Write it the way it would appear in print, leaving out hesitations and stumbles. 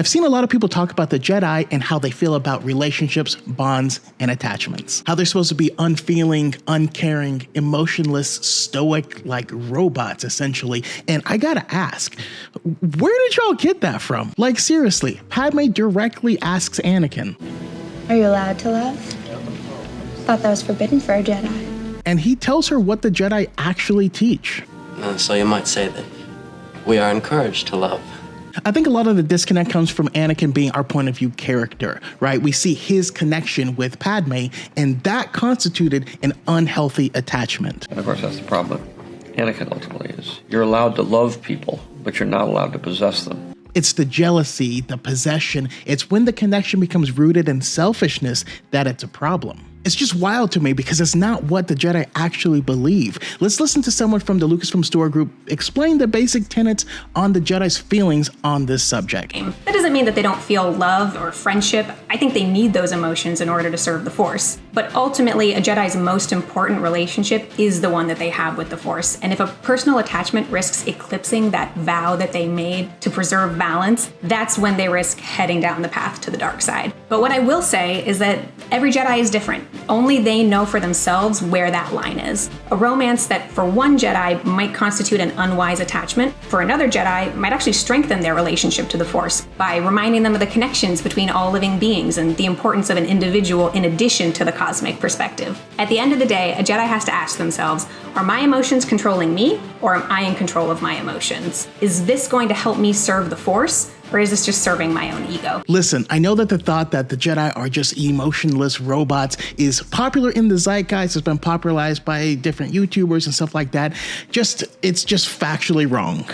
I've seen a lot of people talk about the Jedi and how they feel about relationships, bonds, and attachments. How they're supposed to be unfeeling, uncaring, emotionless, stoic, like robots, essentially. And I gotta ask, where did y'all get that from? Like, seriously, Padme directly asks Anakin, "Are you allowed to love?" Thought that was forbidden for a Jedi. and he tells her what the Jedi actually teach. So you might say that we are encouraged to love. I think a lot of the disconnect comes from Anakin being our point of view character, right? We see his connection with Padme, and that constituted an unhealthy attachment. And of course, that's the problem with Anakin ultimately is you're allowed to love people, but you're not allowed to possess them. It's the jealousy, the possession. It's when the connection becomes rooted in selfishness that it's a problem. It's just wild to me because it's not what the Jedi actually believe. Let's listen to someone from the Lucasfilm Store Group explain the basic tenets on the Jedi's feelings on this subject. That doesn't mean that they don't feel love or friendship. I think they need those emotions in order to serve the Force. But ultimately, a Jedi's most important relationship is the one that they have with the Force. And if a personal attachment risks eclipsing that vow that they made to preserve balance, that's when they risk heading down the path to the dark side. But what I will say is that every Jedi is different. Only they know for themselves where that line is. A romance that for one Jedi might constitute an unwise attachment, for another Jedi might actually strengthen their relationship to the Force by reminding them of the connections between all living beings and the importance of an individual in addition to the cosmic perspective. At the end of the day, a Jedi has to ask themselves, are my emotions controlling me, or am I in control of my emotions? Is this going to help me serve the Force, or is this just serving my own ego? Listen, I know that the thought that the Jedi are just emotionless robots is popular in the zeitgeist. It's been popularized by different YouTubers and stuff like that. It's just factually wrong.